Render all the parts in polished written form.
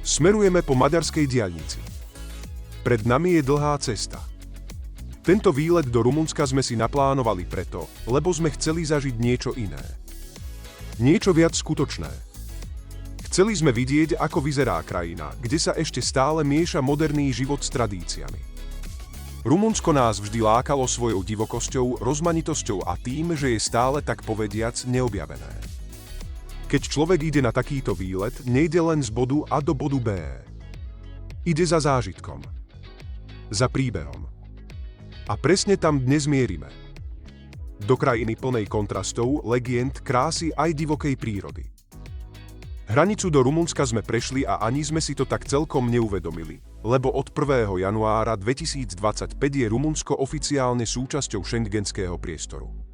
Smerujeme po maďarskej diaľnici. Pred nami je dlhá cesta. Tento výlet do Rumunska sme si naplánovali preto, lebo sme chceli zažiť niečo iné. Niečo viac skutočné. Chceli sme vidieť, ako vyzerá krajina, kde sa ešte stále mieša moderný život s tradíciami. Rumunsko nás vždy lákalo svojou divokosťou, rozmanitosťou a tým, že je stále tak povediac neobjavené. Keď človek ide na takýto výlet, nejde len z bodu A do bodu B. Ide za zážitkom. Za príbehom. A presne tam dnes mierime. Do krajiny plnej kontrastov, legend, krásy aj divokej prírody. Hranicu do Rumunska sme prešli a ani sme si to tak celkom neuvedomili, lebo od 1. januára 2025 je Rumunsko oficiálne súčasťou schengenského priestoru.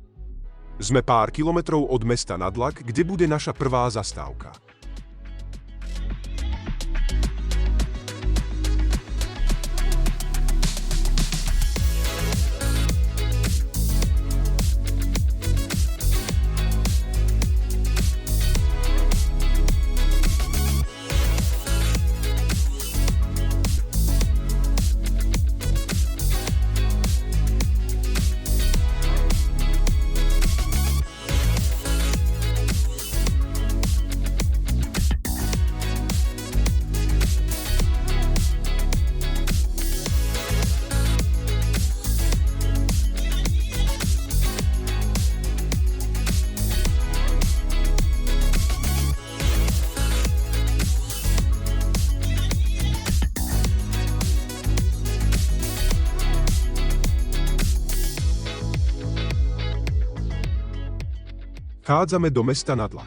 Sme pár kilometrov od mesta Nadlak, kde bude naša prvá zastávka. Vchádzame do mesta Nadlak.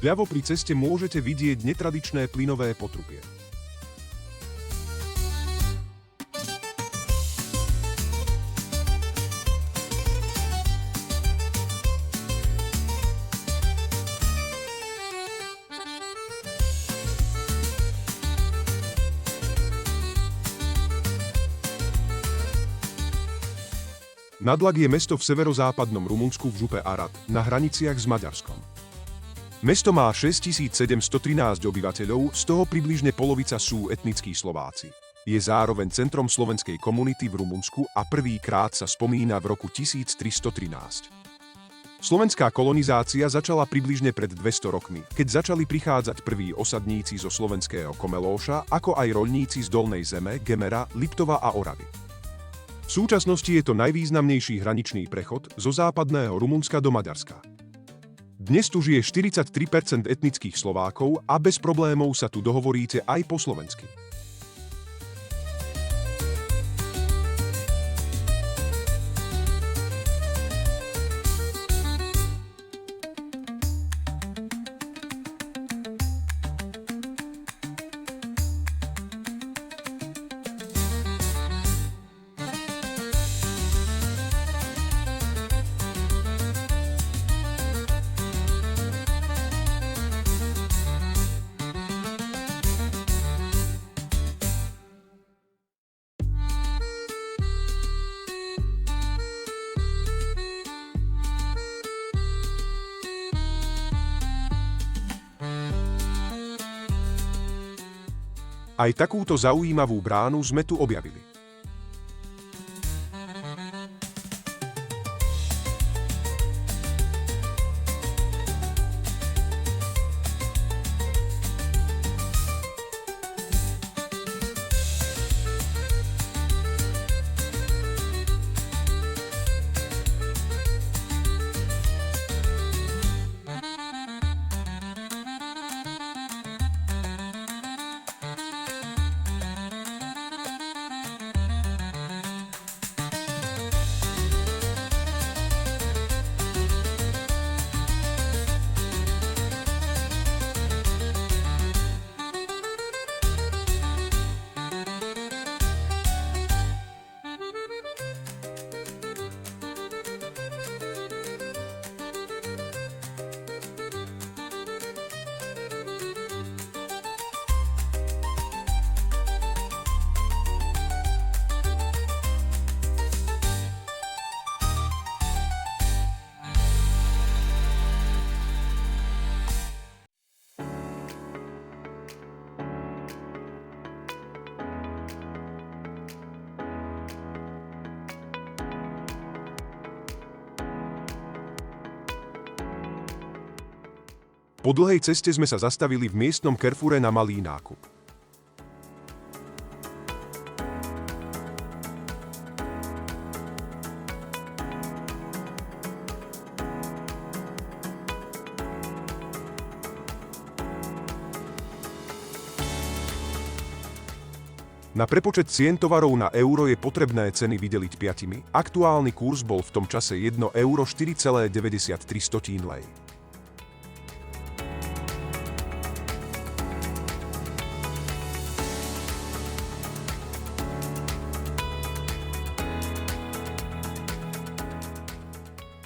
Vľavo pri ceste môžete vidieť netradičné plynové potrubie. Nadlak je mesto v severozápadnom Rumunsku v župe Arad, na hraniciach s Maďarskom. Mesto má 6713 obyvateľov, z toho približne polovica sú etnickí Slováci. Je zároveň centrom slovenskej komunity v Rumunsku a prvýkrát sa spomína v roku 1313. Slovenská kolonizácia začala približne pred 200 rokmi, keď začali prichádzať prví osadníci zo slovenského Komelóša, ako aj roľníci z Dolnej Zeme, Gemera, Liptova a Oravy. V súčasnosti je to najvýznamnejší hraničný prechod zo západného Rumunska do Maďarska. Dnes tu žije 43% etnických Slovákov a bez problémov sa tu dohovoríte aj po slovensky. Aj takúto zaujímavú bránu sme tu objavili. Po dlhej ceste sme sa zastavili v miestnom Carrefoure na malý nákup. Na prepočet cien tovarov na euro je potrebné ceny vydeliť 5. Aktuálny kurz bol v tom čase 1 euro 4,93 lej.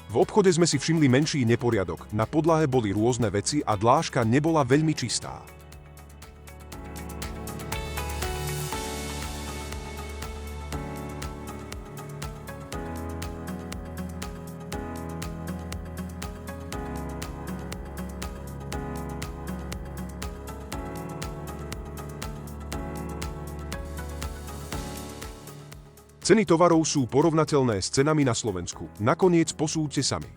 V obchode sme si všimli menší neporiadok, na podlahe boli rôzne veci a dláška nebola veľmi čistá. Ceny tovarov sú porovnateľné s cenami na Slovensku. Nakoniec posúďte sami.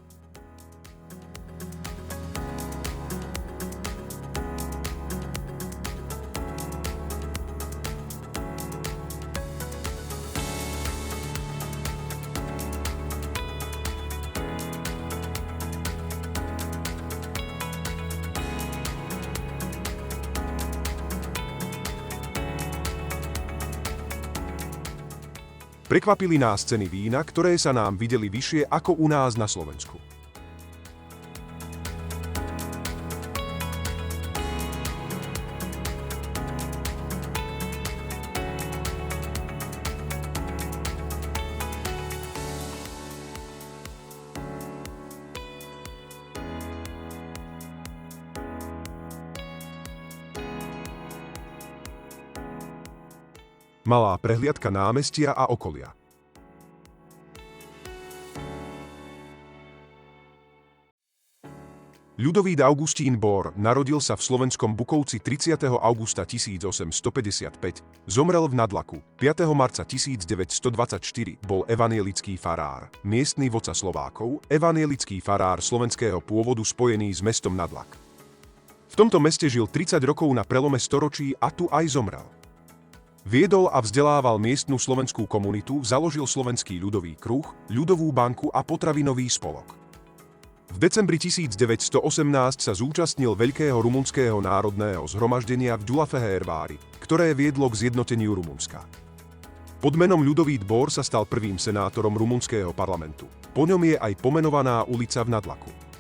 Prekvapili nás ceny vína, ktoré sa nám videli vyššie ako u nás na Slovensku. Malá prehliadka námestia a okolia. Ľudovít Augustín Bór narodil sa v slovenskom Bukovci 30. augusta 1855, zomrel v Nadlaku 5. marca 1924, bol evanielický farár, miestny vodca Slovákov, evanielický farár slovenského pôvodu spojený s mestom Nadlak. V tomto meste žil 30 rokov na prelome storočí a tu aj zomrel. Viedol a vzdelával miestnu slovenskú komunitu, založil Slovenský ľudový kruh, Ľudovú banku a potravinový spolok. V decembri 1918 sa zúčastnil Veľkého rumunského národného zhromaždenia v Gyulafehérvári, ktoré viedlo k zjednoteniu Rumunska. Pod menom Ľudovít Bór sa stal prvým senátorom rumunského parlamentu. Po ňom je aj pomenovaná ulica v Nadlaku.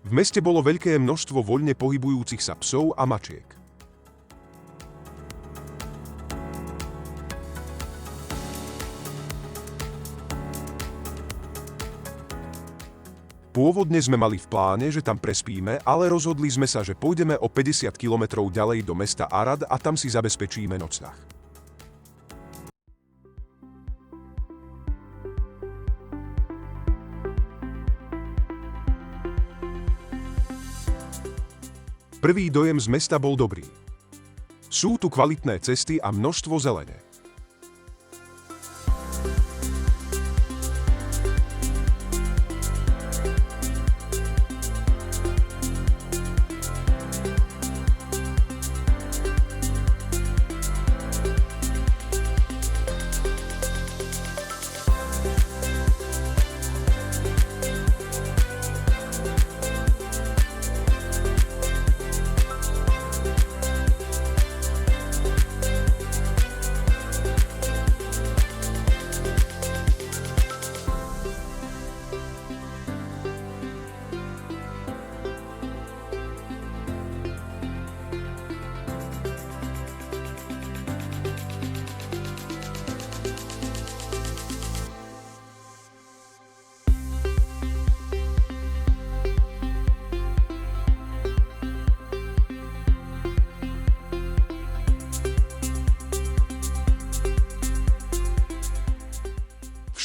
V meste bolo veľké množstvo voľne pohybujúcich sa psov a mačiek. Pôvodne sme mali v pláne, že tam prespíme, ale rozhodli sme sa, že pôjdeme o 50 kilometrov ďalej do mesta Arad a tam si zabezpečíme nocľah. Prvý dojem z mesta bol dobrý. Sú tu kvalitné cesty a množstvo zelene.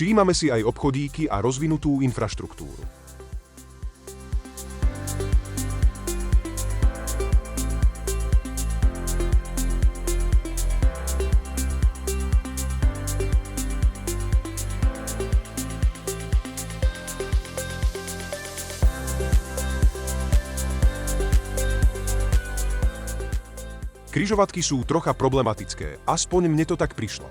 Všímame si aj obchodíky a rozvinutú infraštruktúru. Križovatky sú trocha problematické, aspoň mne to tak prišlo.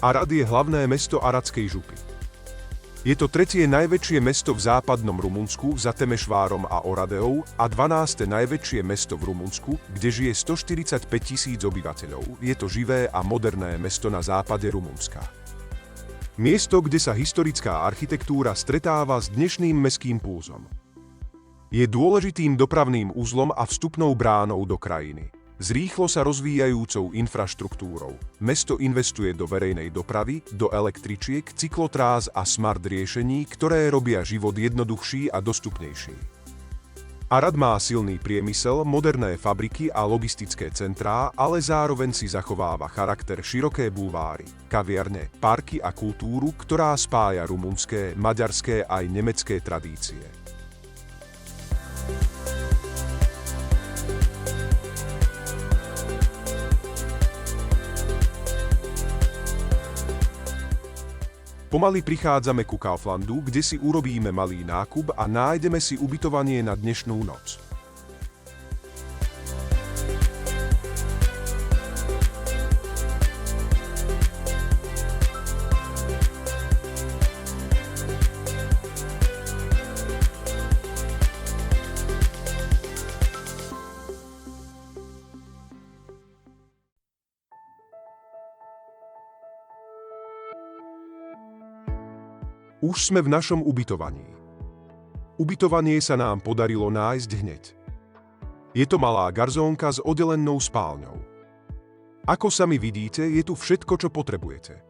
Arad je hlavné mesto Aradskej župy. Je to tretie najväčšie mesto v západnom Rumunsku za Temešvárom a Oradeou a 12. najväčšie mesto v Rumunsku, kde žije 145 000 obyvateľov. Je to živé a moderné mesto na západe Rumunska. Miesto, kde sa historická architektúra stretáva s dnešným mestským pulzom. Je dôležitým dopravným uzlom a vstupnou bránou do krajiny. S rýchlo sa rozvíjajúcou infraštruktúrou mesto investuje do verejnej dopravy, do električiek, cyklotrás a smart riešení, ktoré robia život jednoduchší a dostupnejší. Arad má silný priemysel, moderné fabriky a logistické centrá, ale zároveň si zachováva charakter široké bulváry, kaviarne, parky a kultúru, ktorá spája rumunské, maďarské aj nemecké tradície. Pomaly prichádzame ku Kauflandu, kde si urobíme malý nákup a nájdeme si ubytovanie na dnešnú noc. Už sme v našom ubytovaní. Ubytovanie sa nám podarilo nájsť hneď. Je to malá garzónka s oddelenou spálňou. Ako sami vidíte, je tu všetko, čo potrebujete.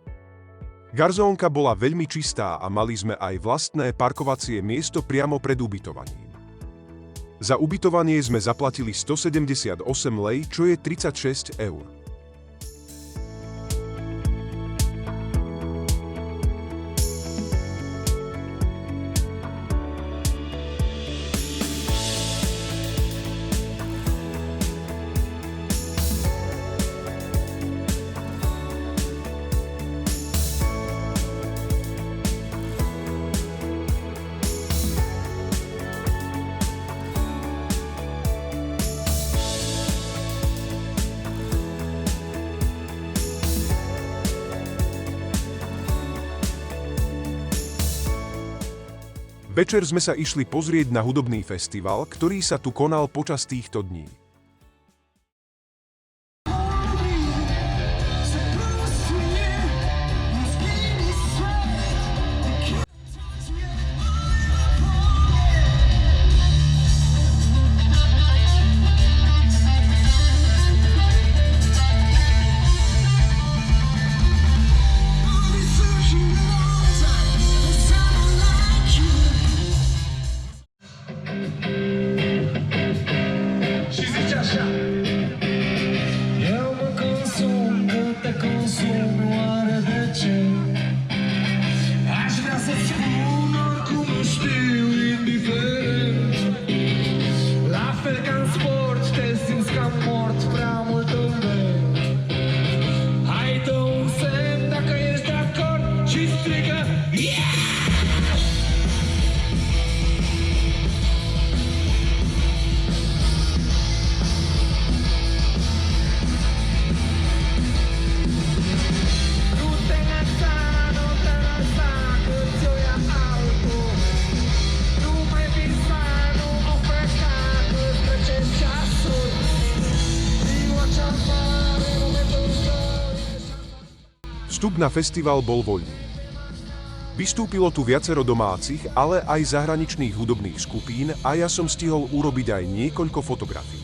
Garzónka bola veľmi čistá a mali sme aj vlastné parkovacie miesto priamo pred ubytovaním. Za ubytovanie sme zaplatili 178 lei, čo je 36 eur. Večer sme sa išli pozrieť na hudobný festival, ktorý sa tu konal počas týchto dní. Vstup na festival bol voľný. Vystúpilo tu viacero domácich, ale aj zahraničných hudobných skupín a ja som stihol urobiť aj niekoľko fotografií.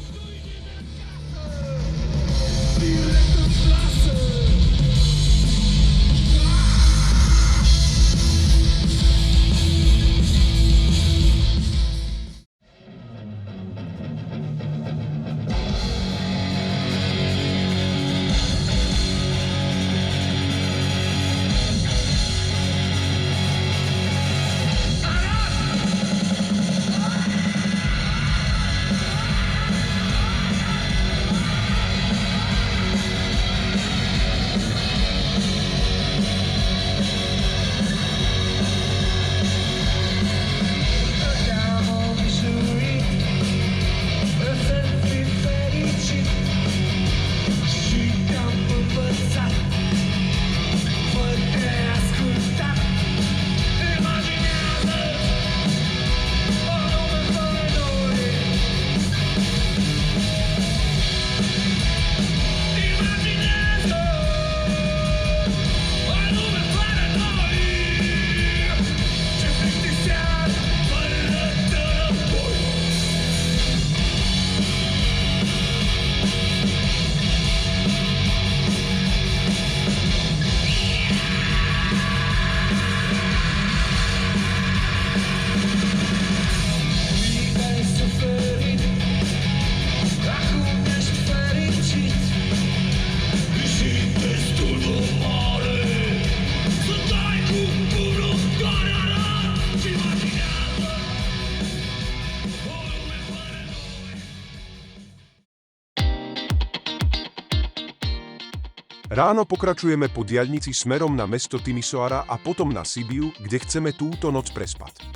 Ráno pokračujeme po diaľnici smerom na mesto Timisoara a potom na Sibiu, kde chceme túto noc prespať.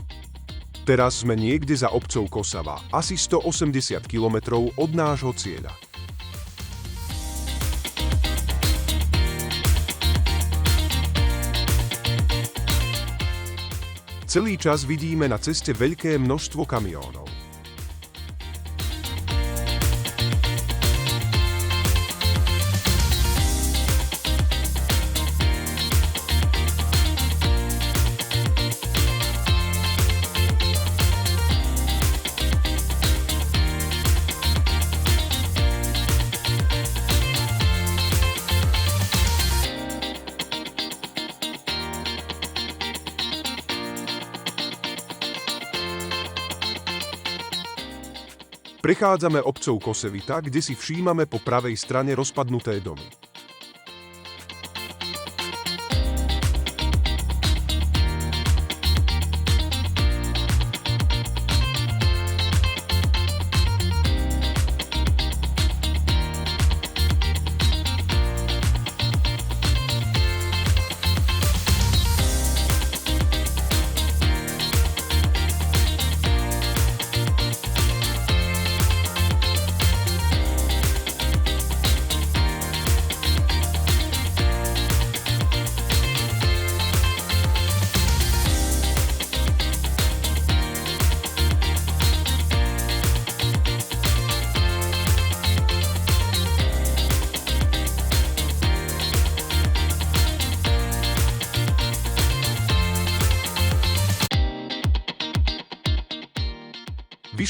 Teraz sme niekde za obcov Kosava, asi 180 km od nášho cieľa. Celý čas vidíme na ceste veľké množstvo kamiónov. Prechádzame obcov Kosevita, kde si všímame po pravej strane rozpadnuté domy.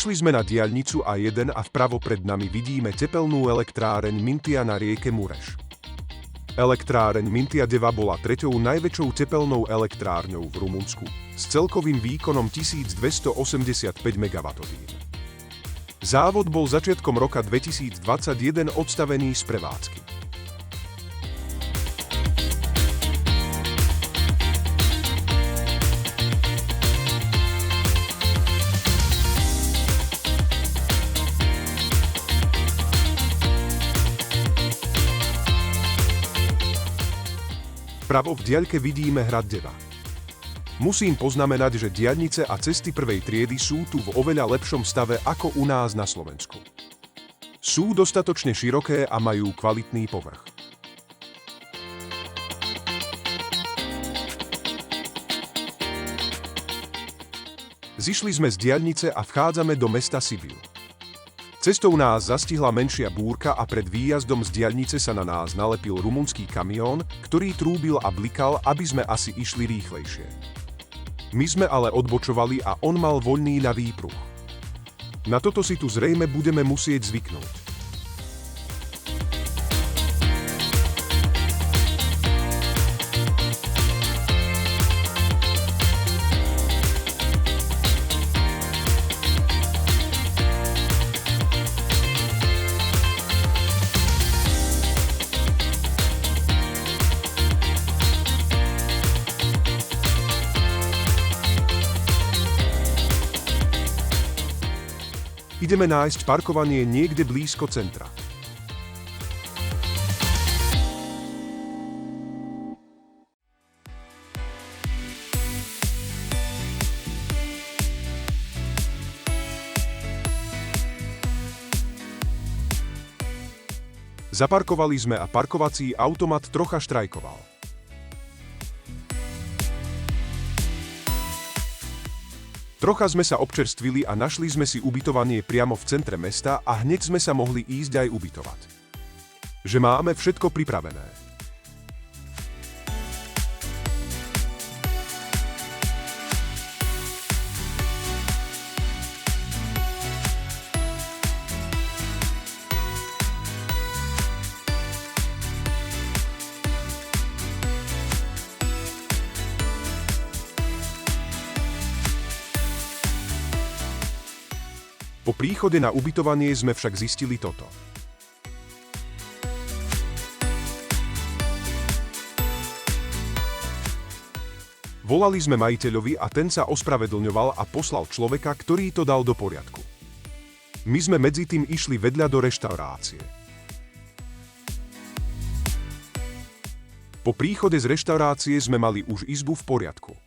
Vyšli sme na diaľnicu A1 a vpravo pred nami vidíme tepelnú elektráreň Mintia na rieke Mureš. Elektráreň Mintia Deva bola treťou najväčšou tepelnou elektrárňou v Rumunsku s celkovým výkonom 1285 MW. Závod bol začiatkom roka 2021 odstavený z prevádzky. Vpravo v diaľke vidíme hrad Deva. Musím poznamenať, že diaľnice a cesty prvej triedy sú tu v oveľa lepšom stave ako u nás na Slovensku. Sú dostatočne široké a majú kvalitný povrch. Zišli sme z diaľnice a vchádzame do mesta Sibiu. Cestou nás zastihla menšia búrka a pred výjazdom z diaľnice sa na nás nalepil rumunský kamión, ktorý trúbil a blikal, aby sme asi išli rýchlejšie. My sme ale odbočovali a on mal voľný na výpruh. Na toto si tu zrejme budeme musieť zvyknúť. Ideme nájsť parkovanie niekde blízko centra. Zaparkovali sme a parkovací automat trocha štrajkoval. Trocha sme sa občerstvili a našli sme si ubytovanie priamo v centre mesta a hneď sme sa mohli ísť aj ubytovať. Že máme všetko pripravené. Po príchode na ubytovanie sme však zistili toto. Volali sme majiteľovi a ten sa ospravedlňoval a poslal človeka, ktorý to dal do poriadku. My sme medzi tým išli vedľa do reštaurácie. Po príchode z reštaurácie sme mali už izbu v poriadku.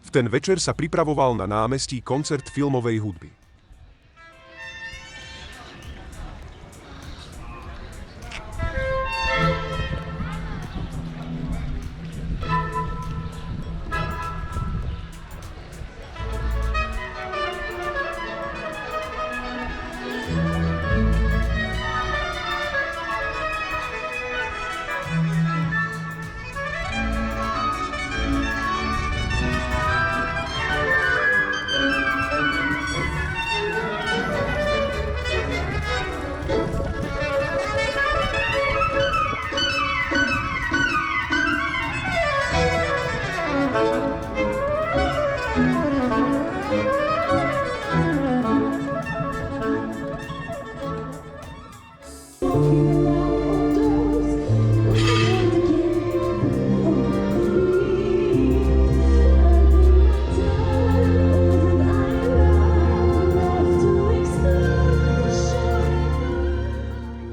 V ten večer sa pripravoval na námestí koncert filmovej hudby.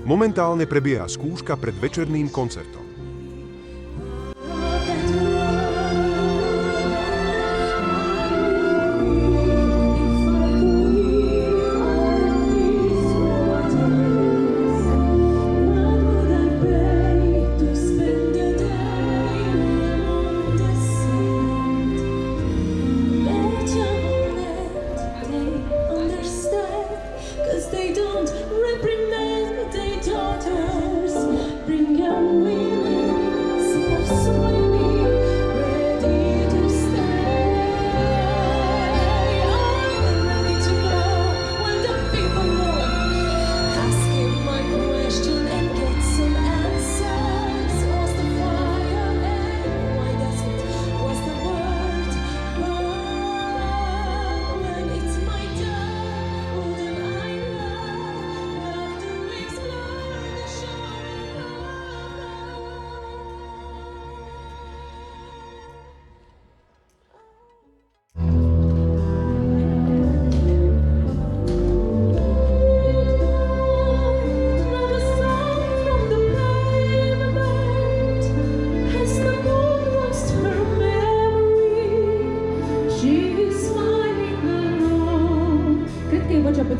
Momentálne prebieha skúška pred večerným koncertom.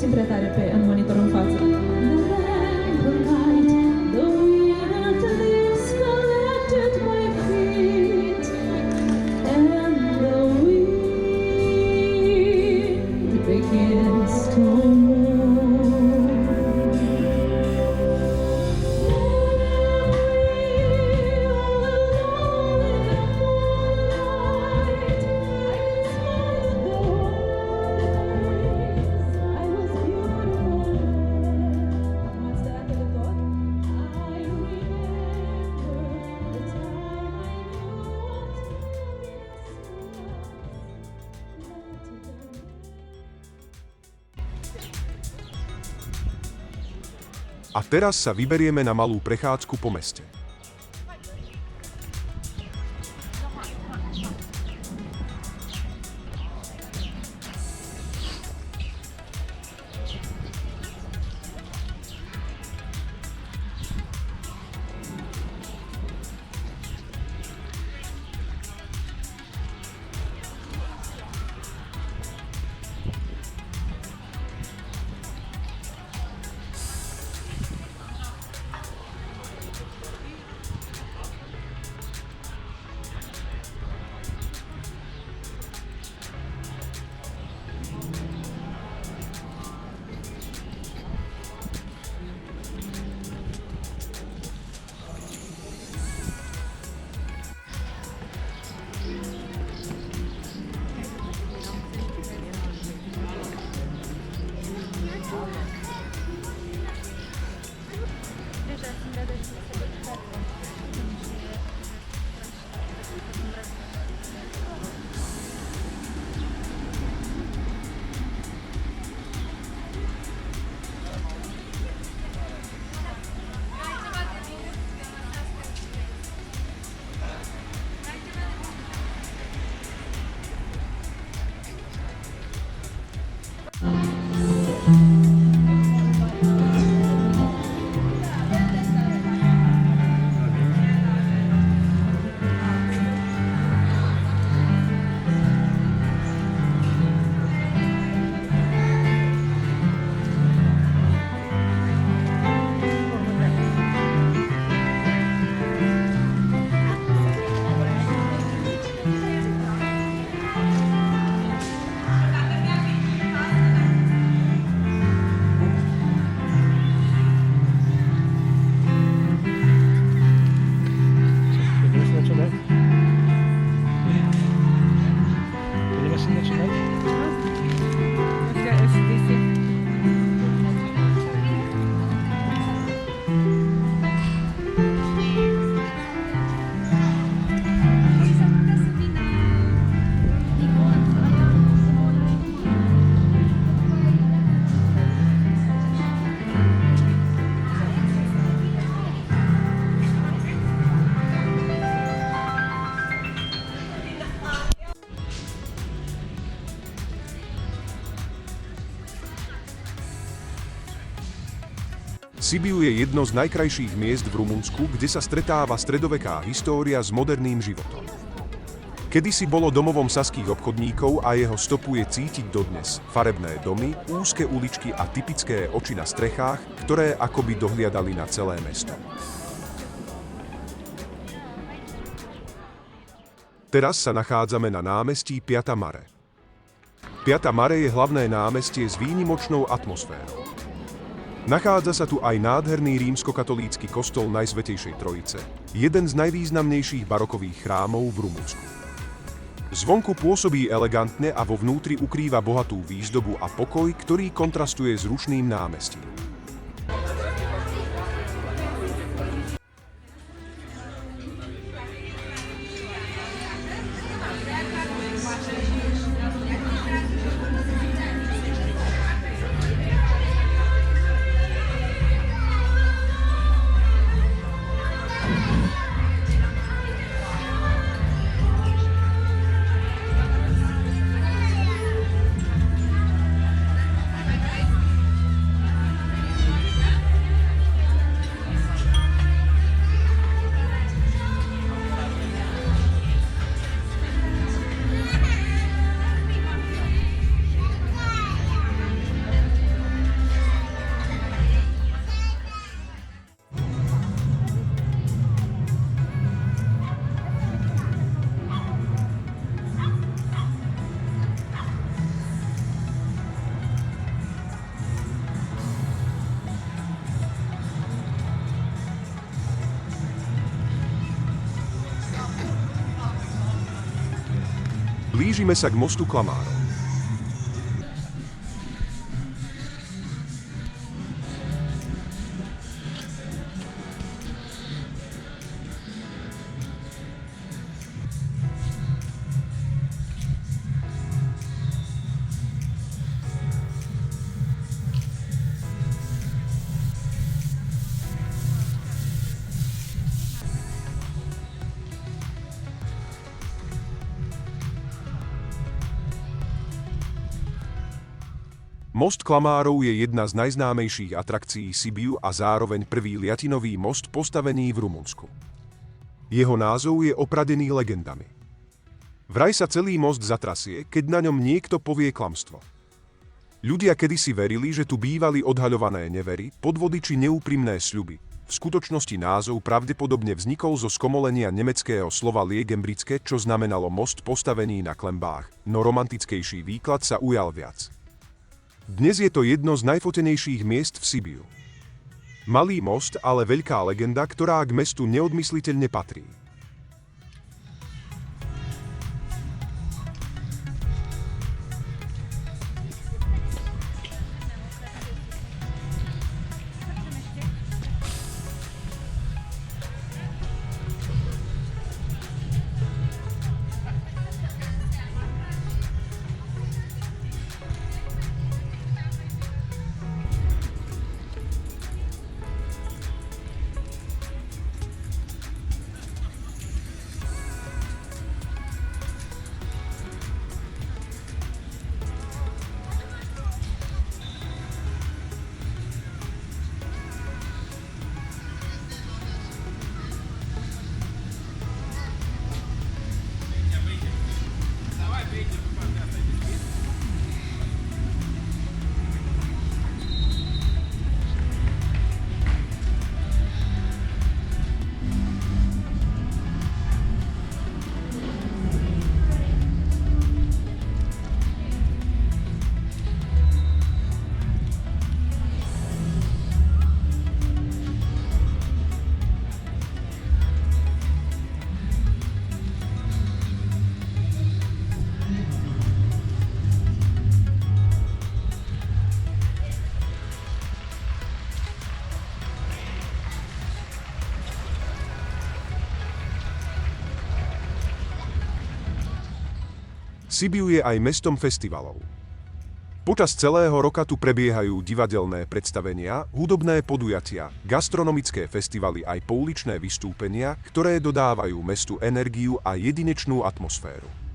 interpretare pe în monitor în față. A teraz sa vyberieme na malú prechádzku po meste. Sibiu je jedno z najkrajších miest v Rumunsku, kde sa stretáva stredoveká história s moderným životom. Kedysi bolo domovom saských obchodníkov a jeho stopu je cítiť dodnes. Farebné domy, úzke uličky a typické oči na strechách, ktoré akoby dohliadali na celé mesto. Teraz sa nachádzame na námestí Piata Mare. Piata Mare je hlavné námestie s výnimočnou atmosférou. Nachádza sa tu aj nádherný rímskokatolícky kostol Najsvätejšej Trojice, jeden z najvýznamnejších barokových chrámov v Rumunsku. Zvonku pôsobí elegantne a vo vnútri ukrýva bohatú výzdobu a pokoj, ktorý kontrastuje s rušným námestím. Blížime sa k mostu Klamárov. Most Klamárov je jedna z najznámejších atrakcií Sibiu a zároveň prvý liatinový most postavený v Rumunsku. Jeho názov je opradený legendami. Vraj sa celý most zatrasie, keď na ňom niekto povie klamstvo. Ľudia kedysi verili, že tu bývali odhaľované nevery, podvody či neúprimné sľuby. V skutočnosti názov pravdepodobne vznikol zo skomolenia nemeckého slova Liegenbritske, čo znamenalo most postavený na klembách, no romantickejší výklad sa ujal viac. Dnes je to jedno z najfotenejších miest v Sibiu. Malý most, ale veľká legenda, ktorá k mestu neodmysliteľne patrí. Sibiu je aj mestom festivalov. Počas celého roka tu prebiehajú divadelné predstavenia, hudobné podujatia, gastronomické festivaly aj pouličné vystúpenia, ktoré dodávajú mestu energiu a jedinečnú atmosféru.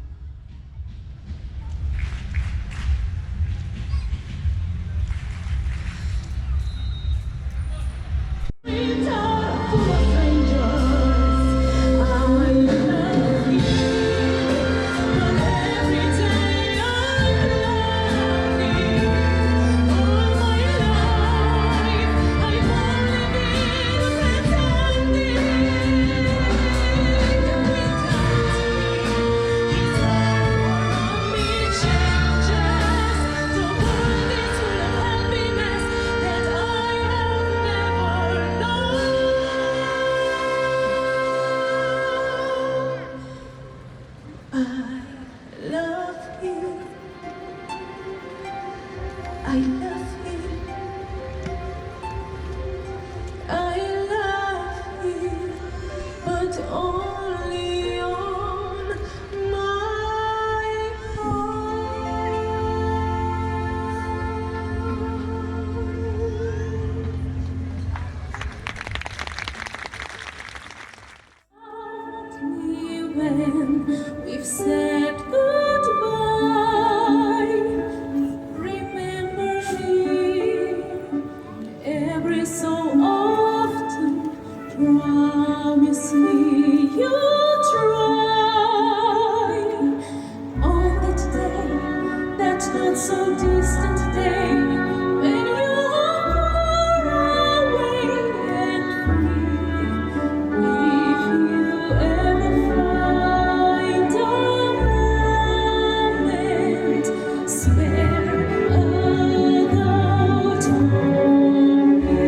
so often promise me you'll try. On that day, that not so distant day, when you're far away and free, if you ever find a moment, spare a note for me.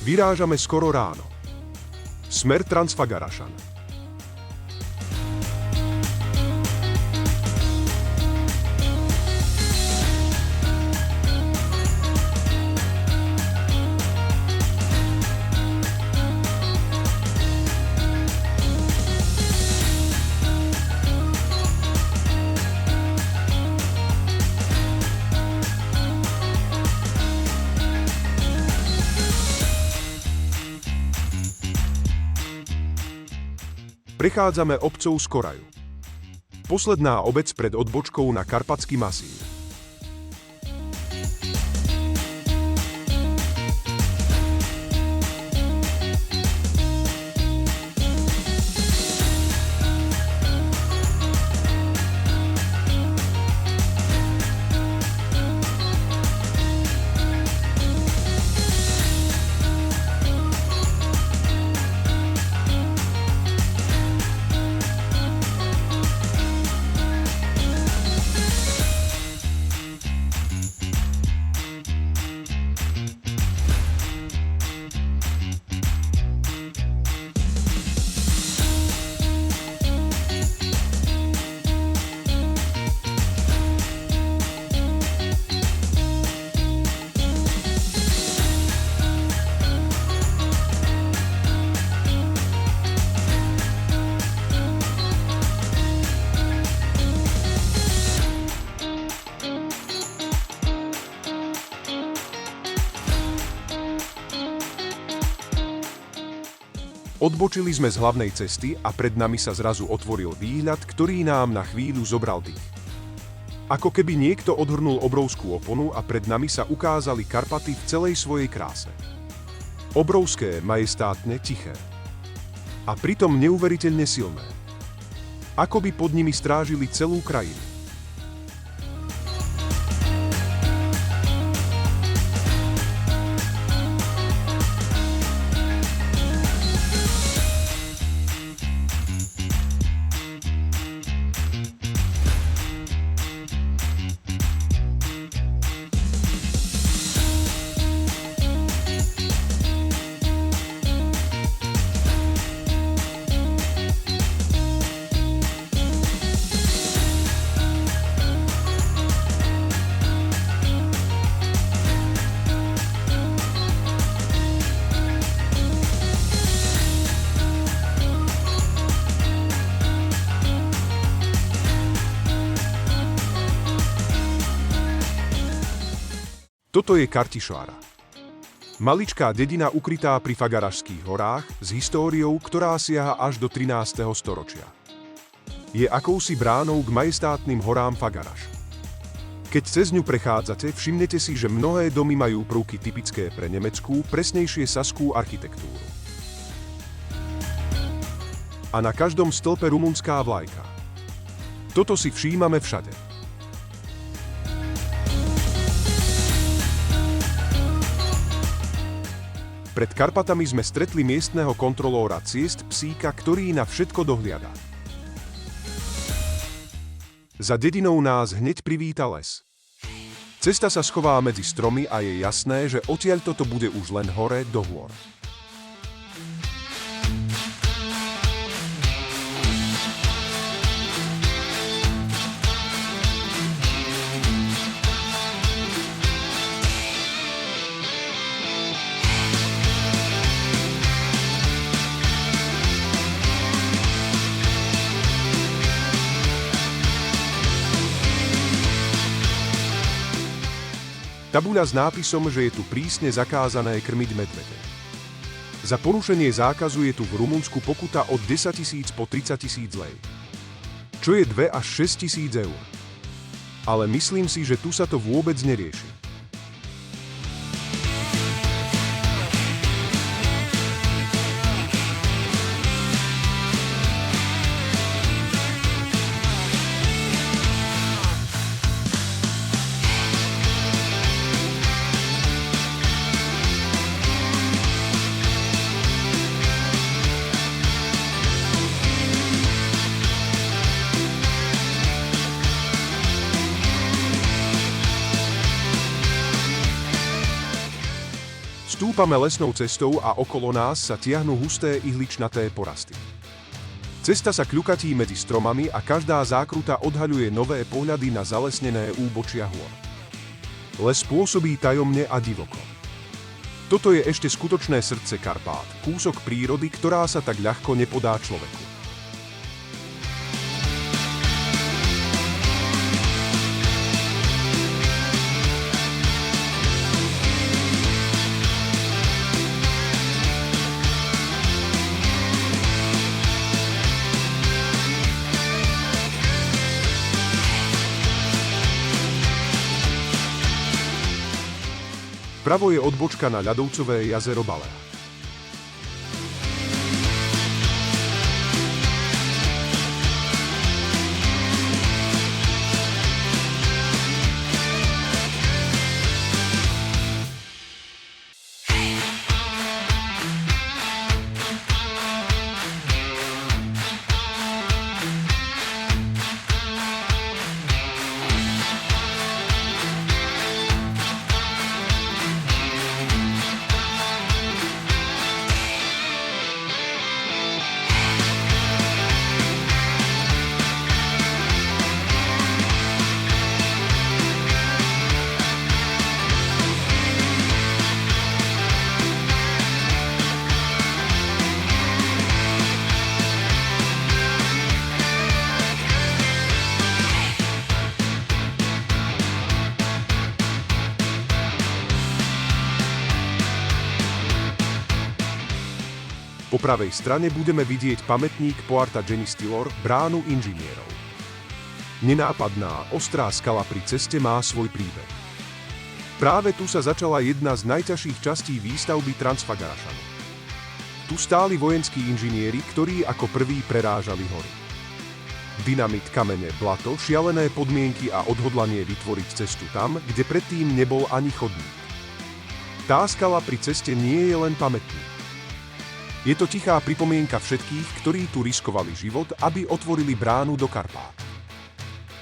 Vyrážame skoro ráno. Smer Transfagarašan. Prechádzame obcov z Koraju. Posledná obec pred odbočkou na Karpatský masív. Odbočili sme z hlavnej cesty a pred nami sa zrazu otvoril výhľad, ktorý nám na chvíľu zobral dých. Ako keby niekto odhrnul obrovskú oponu a pred nami sa ukázali Karpaty v celej svojej kráse. Obrovské, majestátne, tiché. A pritom neuveriteľne silné. Ako by pod nimi strážili celú krajinu. Toto je Kartišvára. Maličká dedina ukrytá pri Fagarašských horách s históriou, ktorá siaha až do 13. storočia. Je akousi bránou k majestátnym horám Fagaraš. Keď cez ňu prechádzate, všimnete si, že mnohé domy majú prvky typické pre nemeckú, presnejšie saskú architektúru. A na každom stĺpe rumunská vlajka. Toto si všímame všade. Pred Karpatami sme stretli miestneho kontrolóra ciest psíka, ktorý na všetko dohliada. Za dedinou nás hneď privíta les. Cesta sa schová medzi stromy a je jasné, že odtiaľto to bude už len hore do hôr. Tabuľa s nápisom, že je tu prísne zakázané krmiť medvede. Za porušenie zákazu je tu v Rumunsku pokuta od 10 000 po 30 000 lei, čo je 2 až 6 000 eur. Ale myslím si, že tu sa to vôbec nerieši. Stúpame lesnou cestou a okolo nás sa tiahnu husté ihličnaté porasty. Cesta sa kľukatí medzi stromami a každá zákruta odhaľuje nové pohľady na zalesnené úbočia hôr. Les pôsobí tajomne a divoko. Toto je ešte skutočné srdce Karpát, kúsok prírody, ktorá sa tak ľahko nepodá človeku. Vpravo je odbočka na ľadovcové jazero Balea. Po pravej strane budeme vidieť pamätník Porta Gentilor, bránu inžinierov. Nenápadná, ostrá skala pri ceste má svoj príbeh. Práve tu sa začala jedna z najťažších častí výstavby Transfagarašanu. Tu stáli vojenskí inžinieri, ktorí ako prví prerážali hory. Dynamit, kamene, blato, šialené podmienky a odhodlanie vytvoriť cestu tam, kde predtým nebol ani chodník. Tá skala pri ceste nie je len pamätník. Je to tichá pripomienka všetkých, ktorí tu riskovali život, aby otvorili bránu do Karpát.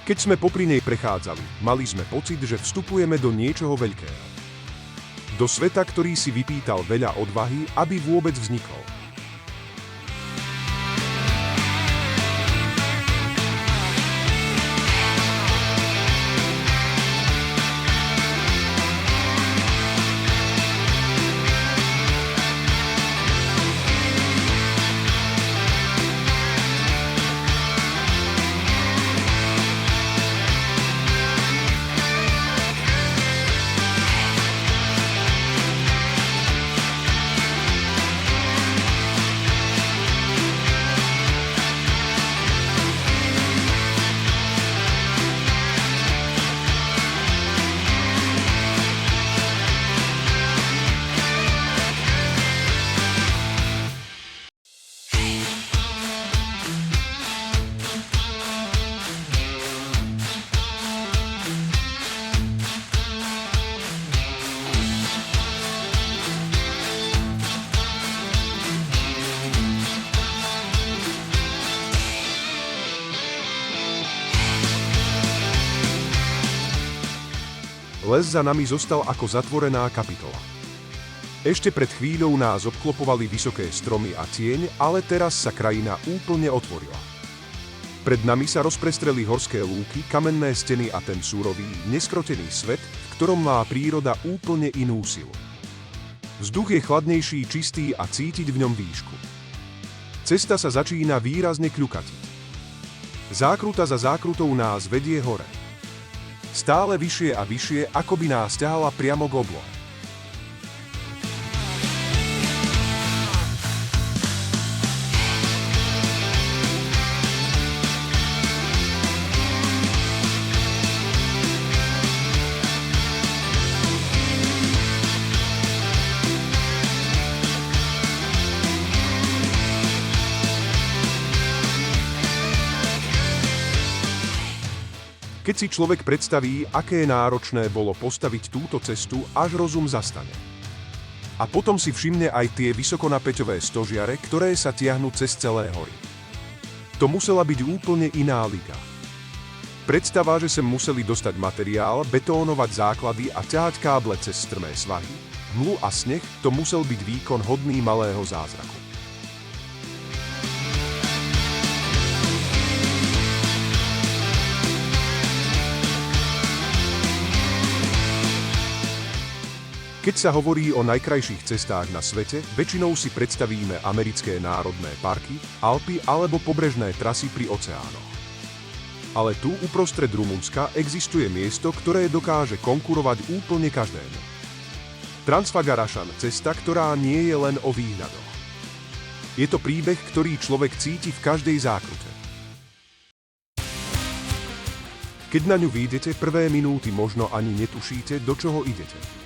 Keď sme popri nej prechádzali, mali sme pocit, že vstupujeme do niečoho veľkého. Do sveta, ktorý si vypýtal veľa odvahy, aby vôbec vznikol. Les za nami zostal ako zatvorená kapitola. Ešte pred chvíľou nás obklopovali vysoké stromy a tieň, ale teraz sa krajina úplne otvorila. Pred nami sa rozprestreli horské lúky, kamenné steny a ten súrový, neskrotený svet, v ktorom má príroda úplne inú silu. Vzduch je chladnejší, čistý a cítiť v ňom výšku. Cesta sa začína výrazne kľukatiť. Zákruta za zákrutou nás vedie hore. Stále vyššie a vyššie, ako by nás ťahala priamo k oblohe. Keď si človek predstaví, aké náročné bolo postaviť túto cestu, až rozum zastane. A potom si všimne aj tie vysokonapäťové stožiare, ktoré sa tiahnu cez celé hory. To musela byť úplne iná liga. Predstava, že sem museli dostať materiál, betónovať základy a ťahať káble cez strmé svahy, hmlu a sneh, to musel byť výkon hodný malého zázraku. Keď sa hovorí o najkrajších cestách na svete, väčšinou si predstavíme americké národné parky, Alpy alebo pobrežné trasy pri oceánoch. Ale tu uprostred Rumunska existuje miesto, ktoré dokáže konkurovať úplne každému. Transfagarašan, cesta, ktorá nie je len o výhľadoch. Je to príbeh, ktorý človek cíti v každej zákrute. Keď na ňu vyjdete, prvé minúty možno ani netušíte, do čoho idete.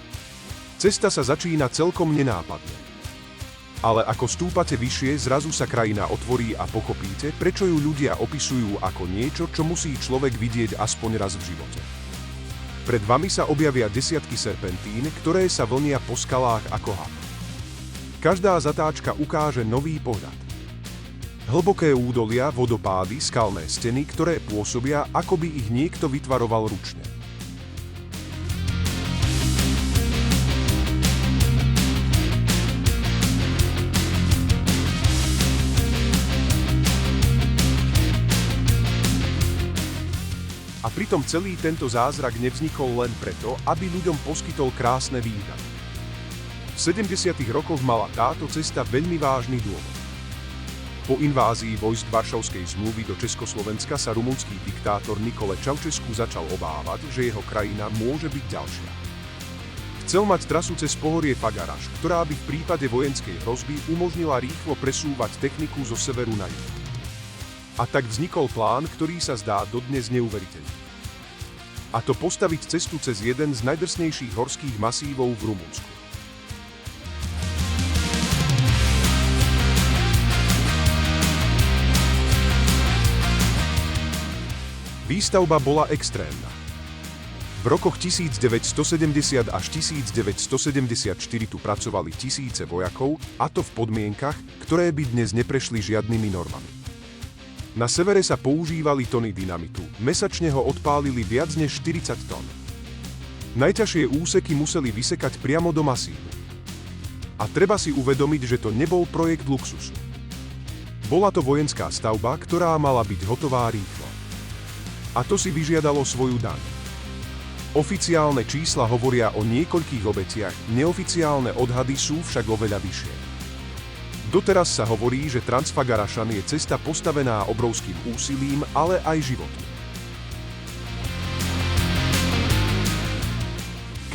Cesta sa začína celkom nenápadne. Ale ako stúpate vyššie, zrazu sa krajina otvorí a pochopíte, prečo ju ľudia opisujú ako niečo, čo musí človek vidieť aspoň raz v živote. Pred vami sa objavia desiatky serpentín, ktoré sa vlnia po skalách ako had. Každá zatáčka ukáže nový pohľad. Hlboké údolia, vodopády, skalné steny, ktoré pôsobia, ako by ich niekto vytvaroval ručne. A pritom celý tento zázrak nevznikol len preto, aby ľuďom poskytol krásne výhľady. V 70. rokoch mala táto cesta veľmi vážny dôvod. Po invázii vojsk Varšavskej zmluvy do Československa sa rumunský diktátor Nicolae Ceausescu začal obávať, že jeho krajina môže byť ďalšia. Chcel mať trasu cez pohorie Fagaraš, ktorá by v prípade vojenskej hrozby umožnila rýchlo presúvať techniku zo severu na juh. A tak vznikol plán, ktorý sa zdá dodnes neuveriteľný. A to postaviť cestu cez jeden z najdrsnejších horských masívov v Rumunsku. Výstavba bola extrémna. V rokoch 1970 až 1974 tu pracovali tisíce vojakov, a to v podmienkach, ktoré by dnes neprešli žiadnymi normami. Na severe sa používali tony dynamitu, mesačne ho odpálili viac než 40 tón. Najťažšie úseky museli vysekať priamo do masívu. A treba si uvedomiť, že to nebol projekt luxusu. Bola to vojenská stavba, ktorá mala byť hotová rýchlo. A to si vyžiadalo svoju daň. Oficiálne čísla hovoria o niekoľkých obetiach, neoficiálne odhady sú však oveľa vyššie. Doteraz sa hovorí, že Transfagarašan je cesta postavená obrovským úsilím, ale aj životom.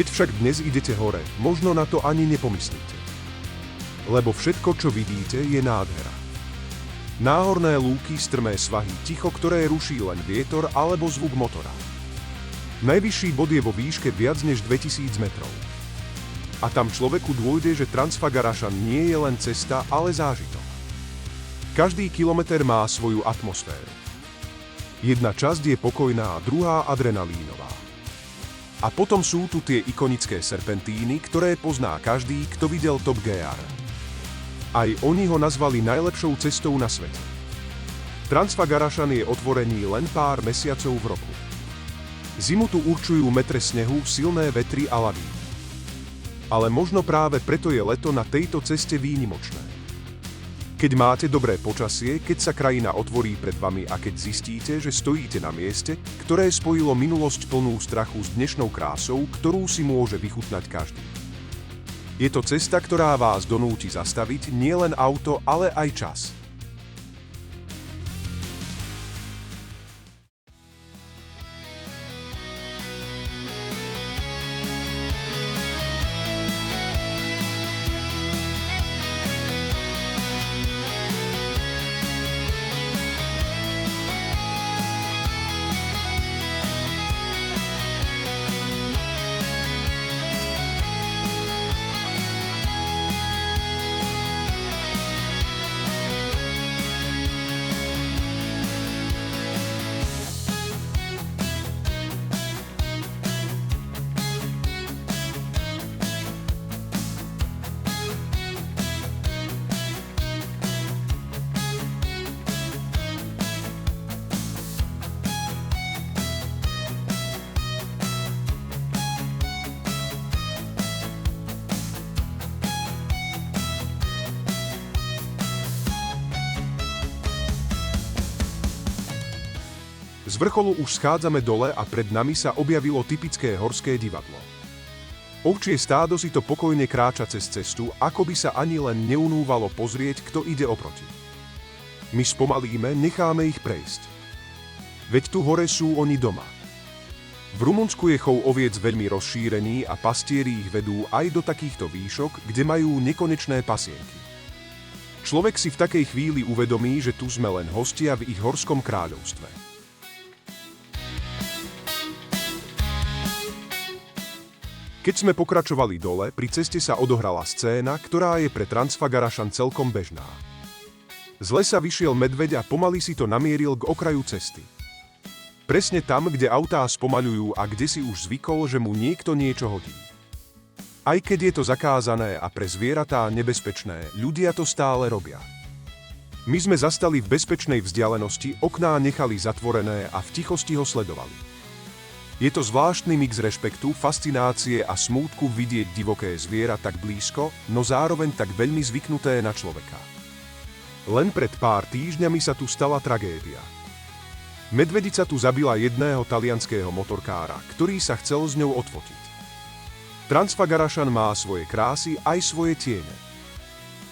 Keď však dnes idete hore, možno na to ani nepomyslíte. Lebo všetko, čo vidíte, je nádhera. Náhorné lúky, strmé svahy, ticho, ktoré ruší len vietor alebo zvuk motora. Najvyšší bod je vo výške viac než 2000 metrov. A tam človeku dôjde, že Transfagarašan nie je len cesta, ale zážitok. Každý kilometer má svoju atmosféru. Jedna časť je pokojná, druhá adrenalínová. A potom sú tu tie ikonické serpentíny, ktoré pozná každý, kto videl Top Gear. Aj oni ho nazvali najlepšou cestou na svete. Transfagarašan je otvorený len pár mesiacov v roku. Zimu tu určujú metre snehu, silné vetry a lavíny. Ale možno práve preto je leto na tejto ceste výnimočné. Keď máte dobré počasie, keď sa krajina otvorí pred vami a keď zistíte, že stojíte na mieste, ktoré spojilo minulosť plnú strachu s dnešnou krásou, ktorú si môže vychutnať každý. Je to cesta, ktorá vás donúti zastaviť nielen auto, ale aj čas. Z vrcholu už schádzame dole a pred nami sa objavilo typické horské divadlo. Ovčie stádo si to pokojne kráča cez cestu, ako by sa ani len neunúvalo pozrieť, kto ide oproti. My spomalíme, necháme ich prejsť. Veď tu hore sú oni doma. V Rumunsku je chov oviec veľmi rozšírený a pastieri ich vedú aj do takýchto výšok, kde majú nekonečné pasienky. Človek si v takej chvíli uvedomí, že tu sme len hostia v ich horskom kráľovstve. Keď sme pokračovali dole, pri ceste sa odohrala scéna, ktorá je pre Transfagarašan celkom bežná. Z lesa vyšiel medveď a pomaly si to namieril k okraju cesty. Presne tam, kde autá spomaľujú a kde si už zvykol, že mu niekto niečo hodí. Aj keď je to zakázané a pre zvieratá nebezpečné, ľudia to stále robia. My sme zastali v bezpečnej vzdialenosti, okná nechali zatvorené a v tichosti ho sledovali. Je to zvláštny mix rešpektu, fascinácie a smútku vidieť divoké zviera tak blízko, no zároveň tak veľmi zvyknuté na človeka. Len pred pár týždňami sa tu stala tragédia. Medvedica tu zabila jedného talianskeho motorkára, ktorý sa chcel s ňou odfotiť. Transfagarašan má svoje krásy aj svoje tiene.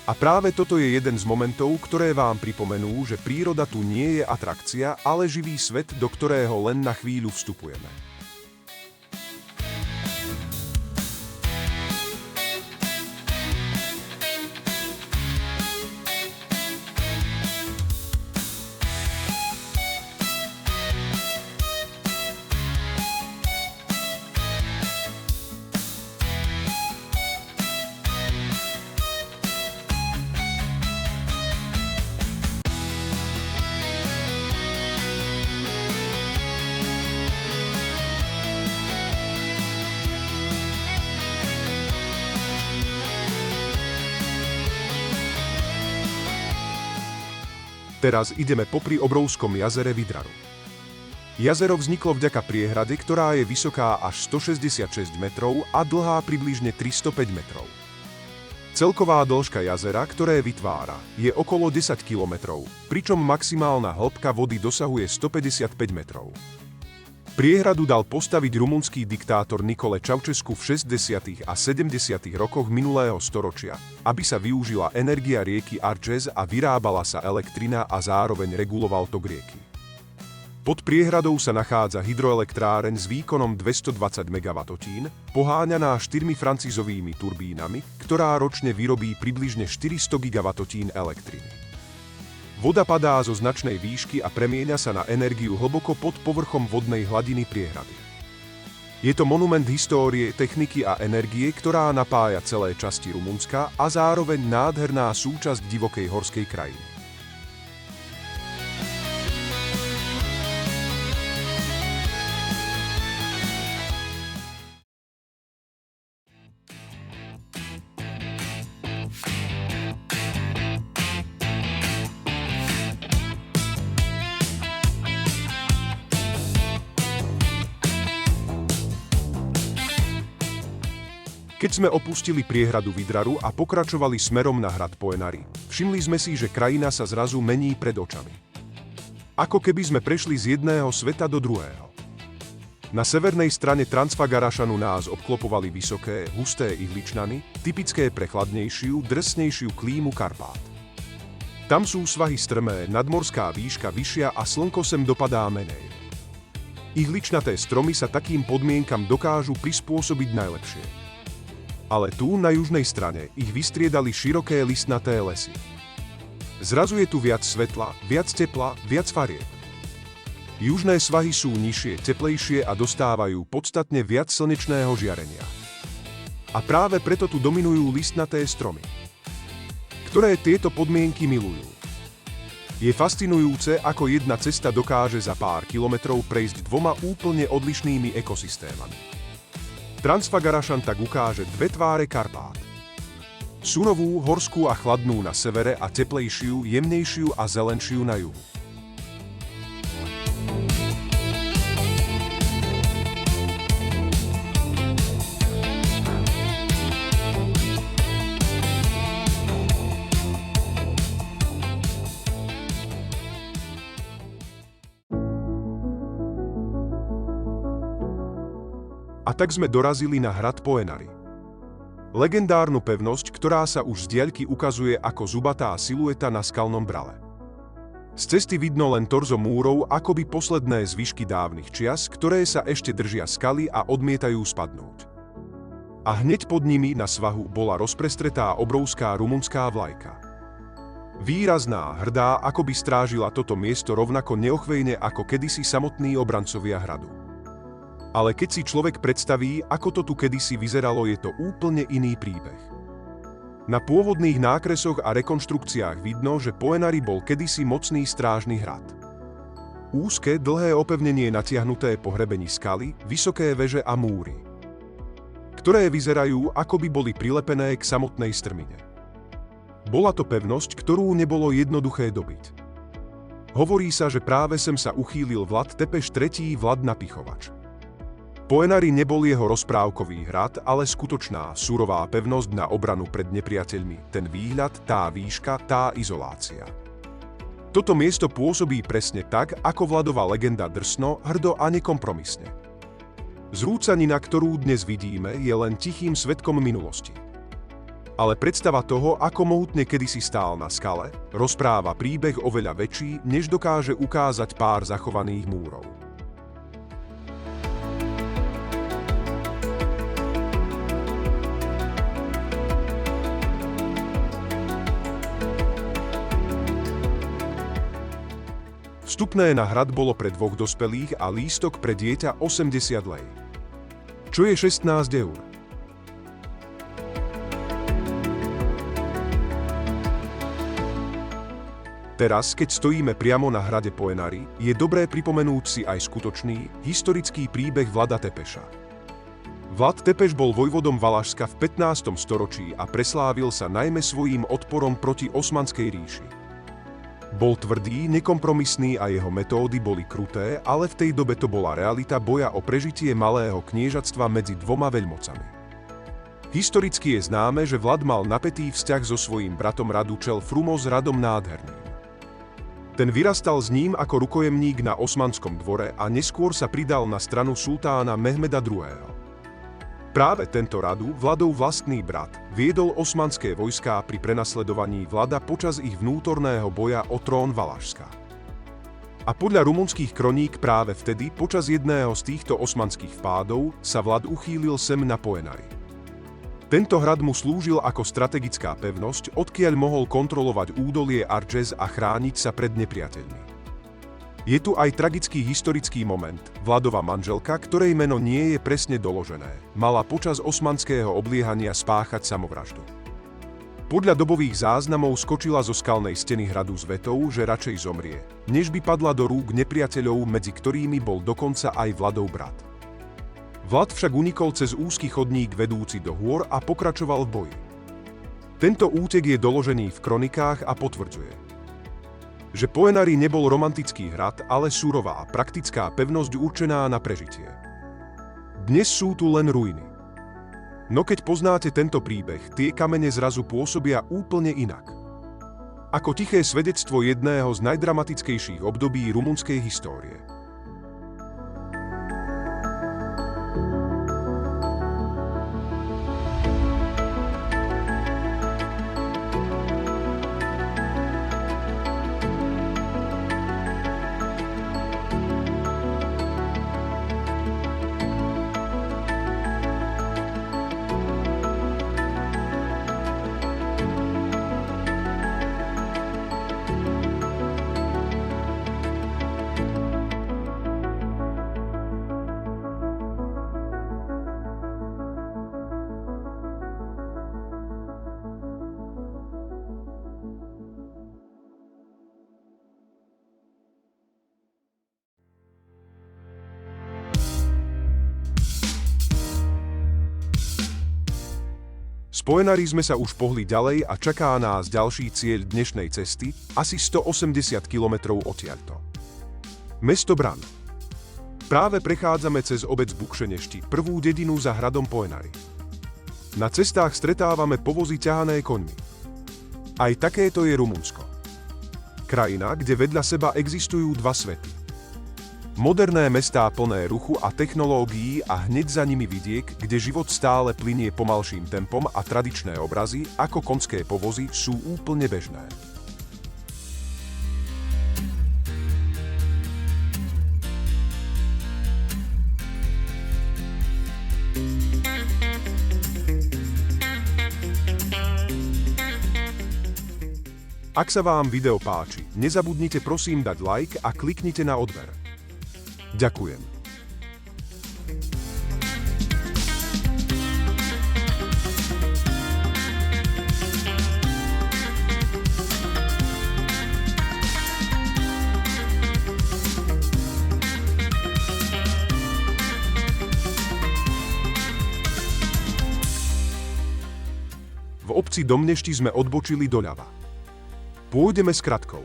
A práve toto je jeden z momentov, ktoré vám pripomenú, že príroda tu nie je atrakcia, ale živý svet, do ktorého len na chvíľu vstupujeme. Teraz ideme popri obrovskom jazere Vidraru. Jazero vzniklo vďaka priehrade, ktorá je vysoká až 166 metrov a dlhá približne 305 metrov. Celková dĺžka jazera, ktoré vytvára, je okolo 10 kilometrov, pričom maximálna hĺbka vody dosahuje 155 metrov. Priehradu dal postaviť rumunský diktátor Nicolae Ceausescu v 60. a 70. rokoch minulého storočia, aby sa využila energia rieky Arges a vyrábala sa elektrina a zároveň reguloval tok rieky. Pod priehradou sa nachádza hydroelektráreň s výkonom 220 MWh, poháňaná 4 francízovými turbínami, ktorá ročne vyrobí približne 400 GWh elektriny. Voda padá zo značnej výšky a premieňa sa na energiu hlboko pod povrchom vodnej hladiny priehrady. Je to monument histórie, techniky a energie, ktorá napája celé časti Rumunska a zároveň nádherná súčasť divokej horskej krajiny. Keď sme opustili priehradu Vidraru a pokračovali smerom na hrad Poenari, všimli sme si, že krajina sa zrazu mení pred očami. Ako keby sme prešli z jedného sveta do druhého. Na severnej strane Transfagarašanu nás obklopovali vysoké, husté ihličnany, typické pre chladnejšiu, drsnejšiu klímu Karpát. Tam sú svahy strmé, nadmorská výška vyššia a slnko sem dopadá menej. Ihličnaté stromy sa takým podmienkam dokážu prispôsobiť najlepšie. Ale tu, na južnej strane, ich vystriedali široké listnaté lesy. Zrazu je tu viac svetla, viac tepla, viac farieb. Južné svahy sú nižšie, teplejšie a dostávajú podstatne viac slnečného žiarenia. A práve preto tu dominujú listnaté stromy, ktoré tieto podmienky milujú. Je fascinujúce, ako jedna cesta dokáže za pár kilometrov prejsť dvoma úplne odlišnými ekosystémami. Transfagarašan tak ukáže dve tváre Karpát. Surovú, horskú a chladnú na severe a teplejšiu, jemnejšiu a zelenšiu na juhu. A tak sme dorazili na hrad Poenari. Legendárnu pevnosť, ktorá sa už z diaľky ukazuje ako zubatá silueta na skalnom brale. Z cesty vidno len torzo múrov, akoby posledné zvyšky dávnych čias, ktoré sa ešte držia skaly a odmietajú spadnúť. A hneď pod nimi na svahu bola rozprestretá obrovská rumunská vlajka. Výrazná, hrdá, akoby strážila toto miesto rovnako neochvejne ako kedysi samotní obrancovia hradu. Ale keď si človek predstaví, ako to tu kedysi vyzeralo, je to úplne iný príbeh. Na pôvodných nákresoch a rekonštrukciách vidno, že Poenari bol kedysi mocný strážny hrad. Úzke, dlhé opevnenie natiahnuté po hrebení skaly, vysoké veže a múry, ktoré vyzerajú, ako by boli prilepené k samotnej strmine. Bola to pevnosť, ktorú nebolo jednoduché dobiť. Hovorí sa, že práve sem sa uchýlil Vlad Tepeš III. Vlad Napichovač. Poenari nebol jeho rozprávkový hrad, ale skutočná, surová pevnosť na obranu pred nepriateľmi, ten výhľad, tá výška, tá izolácia. Toto miesto pôsobí presne tak, ako Vladova legenda drsno, hrdo a nekompromisne. Zrúcanina, ktorú dnes vidíme, je len tichým svedkom minulosti. Ale predstava toho, ako mohutne kedysi stál na skale, rozpráva príbeh oveľa väčší, než dokáže ukázať pár zachovaných múrov. Vstupné na hrad bolo pre dvoch dospelých a lístok pre dieťa 80 lei, čo je 16 eur. Teraz, keď stojíme priamo na hrade Poenari, je dobré pripomenúť si aj skutočný, historický príbeh Vlada Tepeša. Vlad Tepeš bol vojvodom Valašska v 15. storočí a preslávil sa najmä svojím odporom proti Osmanskej ríši. Bol tvrdý, nekompromisný a jeho metódy boli kruté, ale v tej dobe to bola realita boja o prežitie malého kniežatstva medzi dvoma veľmocami. Historicky je známe, že Vlad mal napätý vzťah so svojím bratom Radučel Frumos Radom Nádherným. Ten vyrastal s ním ako rukojemník na osmanskom dvore a neskôr sa pridal na stranu sultána Mehmeda II. Práve tento Radu, Vladov vlastný brat, viedol osmanské vojská pri prenasledovaní Vlada počas ich vnútorného boja o trón Valašska. A podľa rumunských kroník práve vtedy, počas jedného z týchto osmanských vpádov, sa Vlad uchýlil sem na Poenari. Tento hrad mu slúžil ako strategická pevnosť, odkiaľ mohol kontrolovať údolie Arčez a chrániť sa pred nepriateľmi. Je tu aj tragický historický moment. Vladova manželka, ktorej meno nie je presne doložené, mala počas osmanského obliehania spáchať samovraždu. Podľa dobových záznamov skočila zo skalnej steny hradu s vetou, že radšej zomrie, než by padla do rúk nepriateľov, medzi ktorými bol dokonca aj Vladov brat. Vlad však unikol cez úzky chodník vedúci do hôr a pokračoval v boji. Tento útek je doložený v kronikách a potvrdzuje, že Poenari nebol romantický hrad, ale surová, praktická pevnosť určená na prežitie. Dnes sú tu len ruiny. No keď poznáte tento príbeh, tie kamene zrazu pôsobia úplne inak. Ako tiché svedectvo jedného z najdramatickejších období rumunskej histórie. Z Poenari sme sa už pohli ďalej a čaká nás ďalší cieľ dnešnej cesty, asi 180 km odtiaľto. Mesto Bran. Práve prechádzame cez obec Bukšenešti, prvú dedinu za hradom Poenari. Na cestách stretávame povozy ťahané koňmi. Aj takéto je Rumunsko. Krajina, kde vedľa seba existujú dva svety. Moderné mestá plné ruchu a technológií a hneď za nimi vidiek, kde život stále plynie pomalším tempom a tradičné obrazy, ako konské povozy, sú úplne bežné. Ak sa vám video páči, nezabudnite prosím dať like a kliknite na odber. Ďakujem. V obci Domnešti sme odbočili doľava. Pôjdeme skratkou.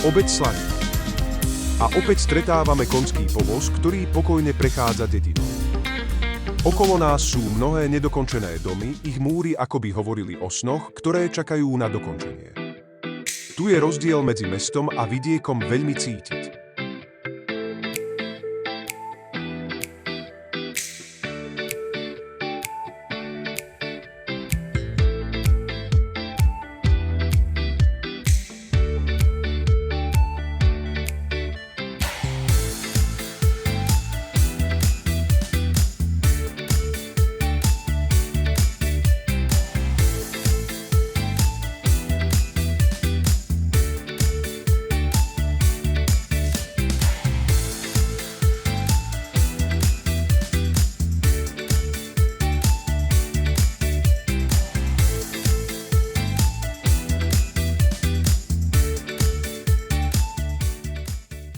Obec Slaník. A opäť stretávame konský povoz, ktorý pokojne prechádza dedinou. Okolo nás sú mnohé nedokončené domy, ich múry akoby hovorili o snoch, ktoré čakajú na dokončenie. Tu je rozdiel medzi mestom a vidiekom veľmi cítiť.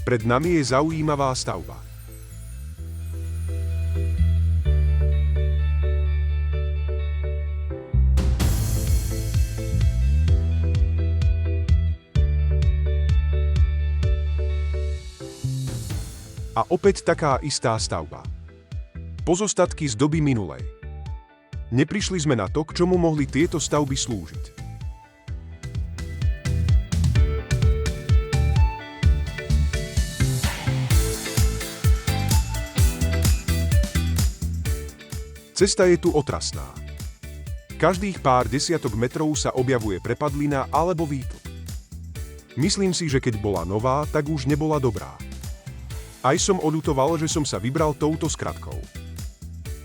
Pred nami je zaujímavá stavba. A opäť taká istá stavba. Pozostatky z doby minulej. Neprišli sme na to, k čomu mohli tieto stavby slúžiť. Cesta je tu otrasná. Každých pár desiatok metrov sa objavuje prepadlina alebo výtlk. Myslím si, že keď bola nová, tak už nebola dobrá. Aj som oľutoval, že som sa vybral touto skratkou.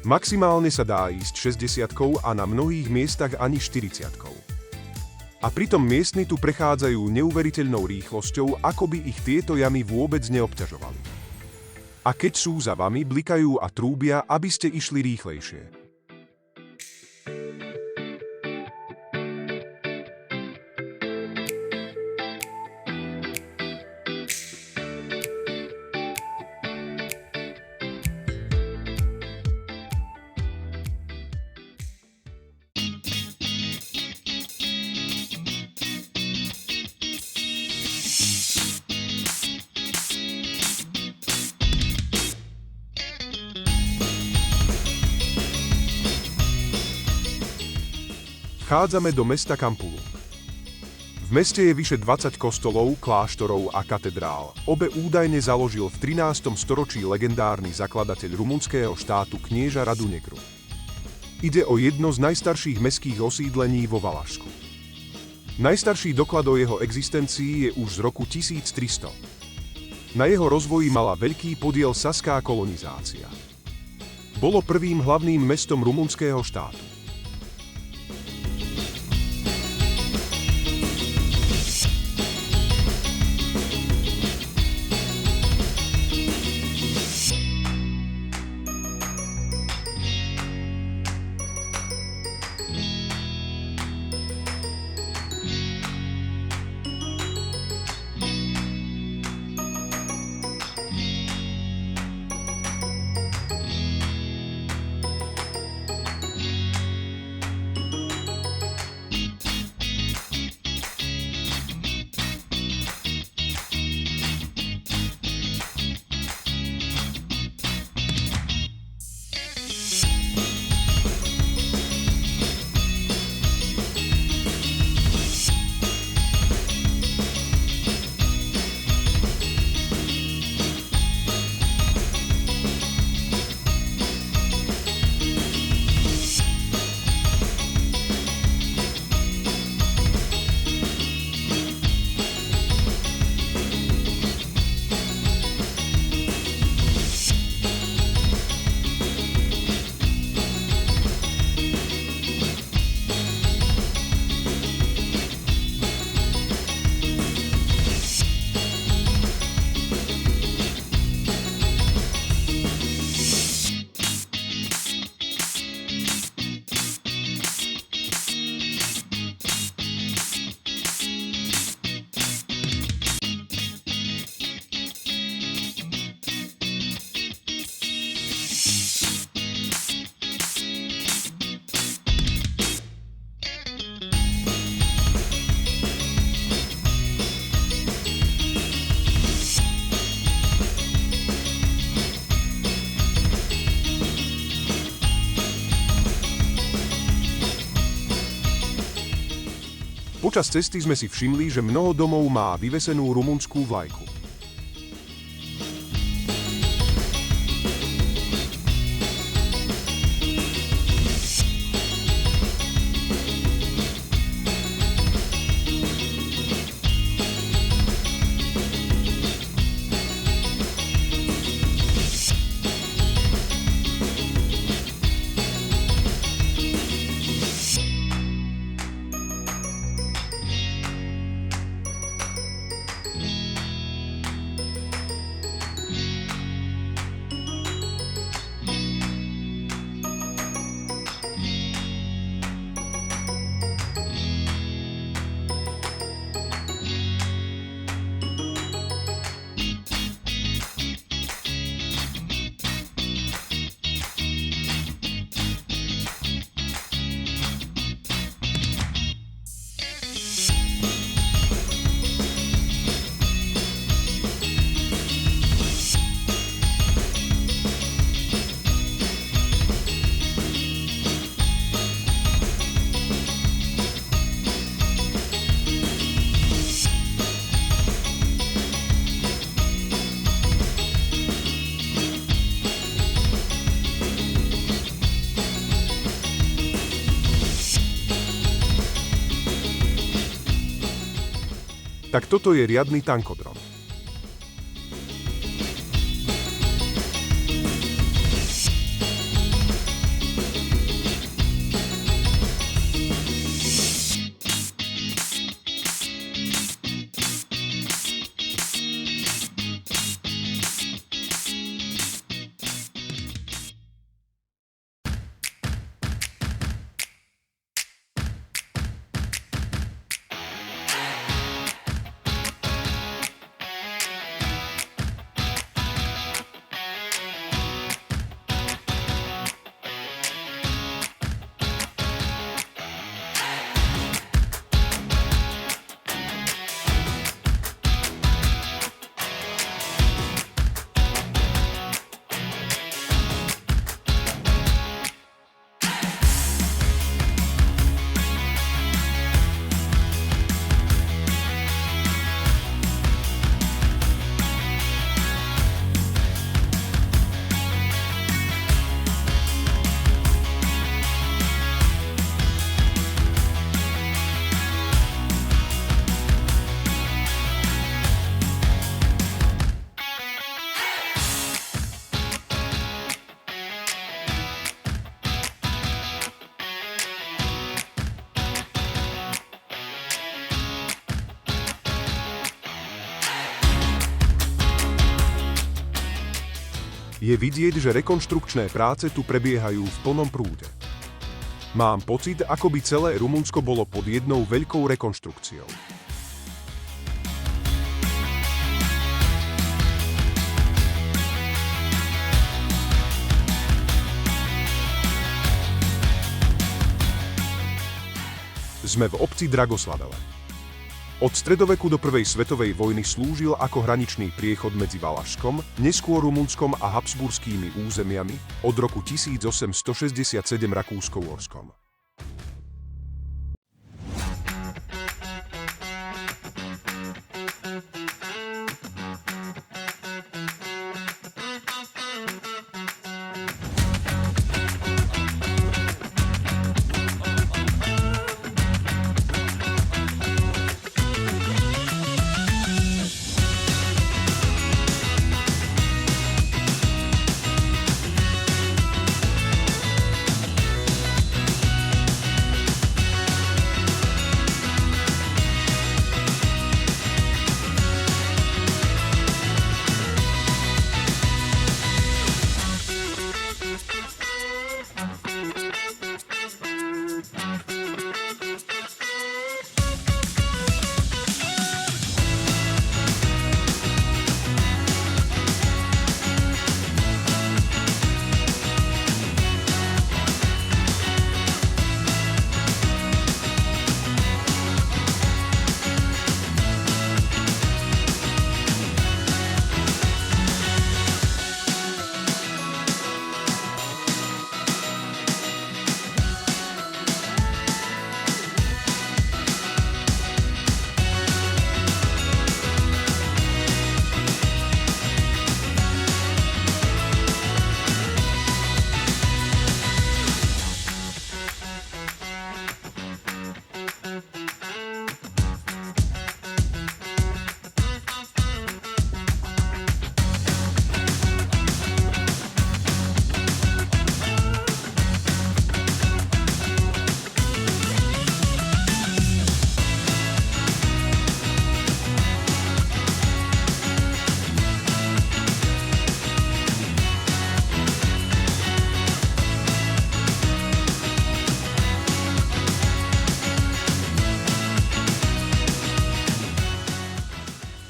Maximálne sa dá ísť 60-kou a na mnohých miestach ani 40-kou. A pritom miestni tu prechádzajú neuveriteľnou rýchlosťou, ako by ich tieto jamy vôbec neobťažovali. A keď sú za vami, blikajú a trúbia, aby ste išli rýchlejšie. Vchádzame do mesta Kampulu. V meste je vyše 20 kostolov, kláštorov a katedrál. Obe údajne založil v 13. storočí legendárny zakladateľ rumunského štátu knieža Radu Negru. Ide o jedno z najstarších mestských osídlení vo Valašsku. Najstarší doklad o jeho existencii je už z roku 1300. Na jeho rozvoji mala veľký podiel saská kolonizácia. Bolo prvým hlavným mestom rumunského štátu. Počas cesty sme si všimli, že mnoho domov má vyvesenú rumunskú vlajku. Tak toto je riadny tankodrom. Je vidieť, že rekonštrukčné práce tu prebiehajú v plnom prúde. Mám pocit, ako by celé Rumunsko bolo pod jednou veľkou rekonštrukciou. Sme v obci Dragoslavele. Od stredoveku do prvej svetovej vojny slúžil ako hraničný priechod medzi Valašskom, neskôr Rumunskom a habsburskými územiami, od roku 1867 Rakúsko-Uhorskom.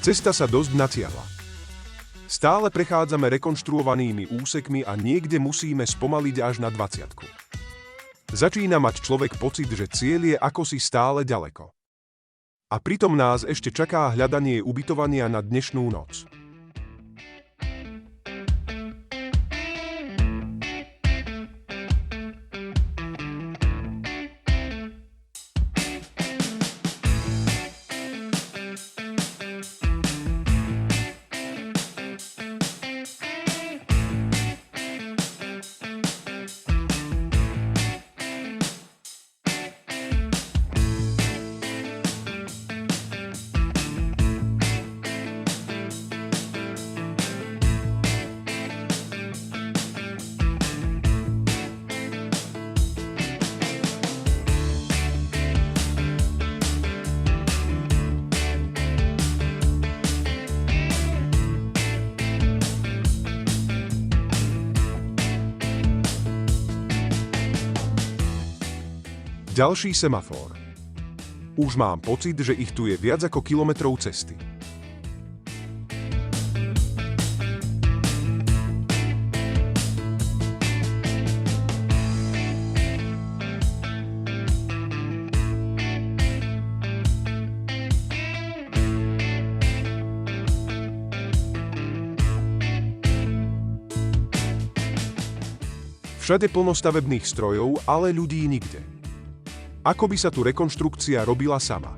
Cesta sa dosť natiahla. Stále prechádzame rekonštruovanými úsekmi a niekde musíme spomaliť až na 20. Začína mať človek pocit, že cieľ je akosi stále ďaleko. A pritom nás ešte čaká hľadanie ubytovania na dnešnú noc. Ďalší semafor. Už mám pocit, že ich tu je viac ako kilometrov cesty. Všade plno stavebných strojov, ale ľudí nikde. Ako by sa tu rekonštrukcia robila sama.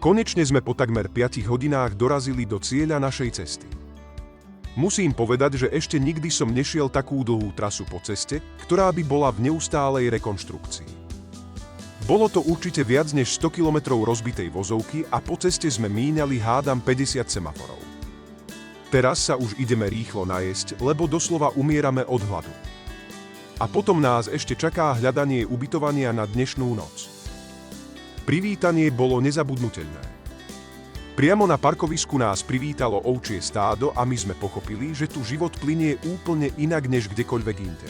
Konečne sme po takmer 5 hodinách dorazili do cieľa našej cesty. Musím povedať, že ešte nikdy som nešiel takú dlhú trasu po ceste, ktorá by bola v neustálej rekonštrukcii. Bolo to určite viac než 100 kilometrov rozbitej vozovky a po ceste sme míňali hádam 50 semaforov. Teraz sa už ideme rýchlo najesť, lebo doslova umierame od hladu. A potom nás ešte čaká hľadanie ubytovania na dnešnú noc. Privítanie bolo nezabudnuteľné. Priamo na parkovisku nás privítalo ovčie stádo a my sme pochopili, že tu život plynie úplne inak než kdekoľvek inde.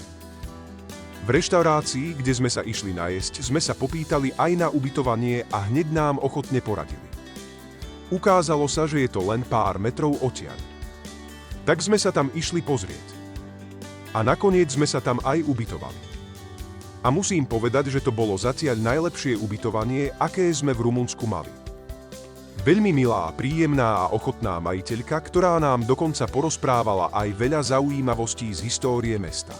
V reštaurácii, kde sme sa išli najesť, sme sa popýtali aj na ubytovanie a hneď nám ochotne poradili. Ukázalo sa, že je to len pár metrov odtiaľ. Tak sme sa tam išli pozrieť. A nakoniec sme sa tam aj ubytovali. A musím povedať, že to bolo zatiaľ najlepšie ubytovanie, aké sme v Rumunsku mali. Veľmi milá, príjemná a ochotná majiteľka, ktorá nám dokonca porozprávala aj veľa zaujímavostí z histórie mesta.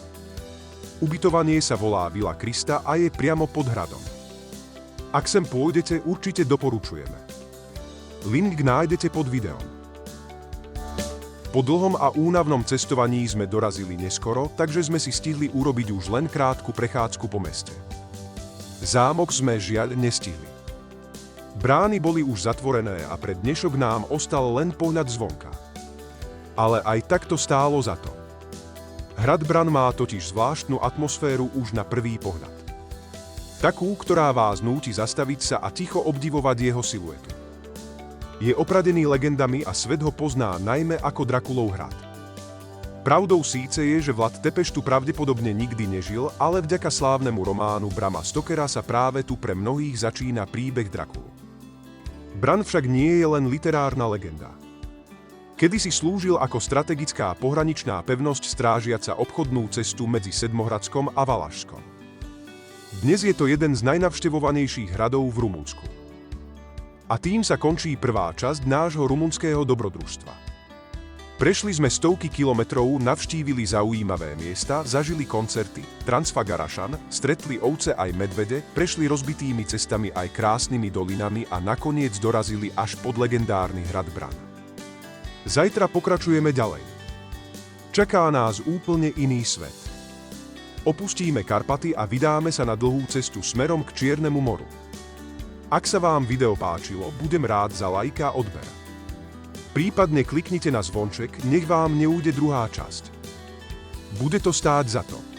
Ubytovanie sa volá Vila Krista a je priamo pod hradom. Ak sem pôjdete, určite doporučujeme. Link nájdete pod videom. Po dlhom a únavnom cestovaní sme dorazili neskoro, takže sme si stihli urobiť už len krátku prechádzku po meste. Zámok sme žiaľ nestihli. Brány boli už zatvorené a pre dnešok nám ostal len pohľad zvonka. Ale aj tak to stálo za to. Hrad Bran má totiž zvláštnu atmosféru už na prvý pohľad. Takú, ktorá vás núti zastaviť sa a ticho obdivovať jeho siluetu. Je opradený legendami a svet ho pozná najmä ako Drakulov hrad. Pravdou síce je, že Vlad Tepeš tu pravdepodobne nikdy nežil, ale vďaka slávnemu románu Brama Stokera sa práve tu pre mnohých začína príbeh Drakulu. Bran však nie je len literárna legenda. Kedysi slúžil ako strategická pohraničná pevnosť strážiaca obchodnú cestu medzi Sedmohradskom a Valašskom. Dnes je to jeden z najnavštevovanejších hradov v Rumunsku. A tým sa končí prvá časť nášho rumunského dobrodružstva. Prešli sme stovky kilometrov, navštívili zaujímavé miesta, zažili koncerty, Transfagarašan, stretli ovce aj medvede, prešli rozbitými cestami aj krásnymi dolinami a nakoniec dorazili až pod legendárny hrad Bran. Zajtra pokračujeme ďalej. Čaká nás úplne iný svet. Opustíme Karpaty a vydáme sa na dlhú cestu smerom k Čiernemu moru. Ak sa vám video páčilo, budem rád za like a odber. Prípadne kliknite na zvonček, nech vám neújde druhá časť. Bude to stáť za to.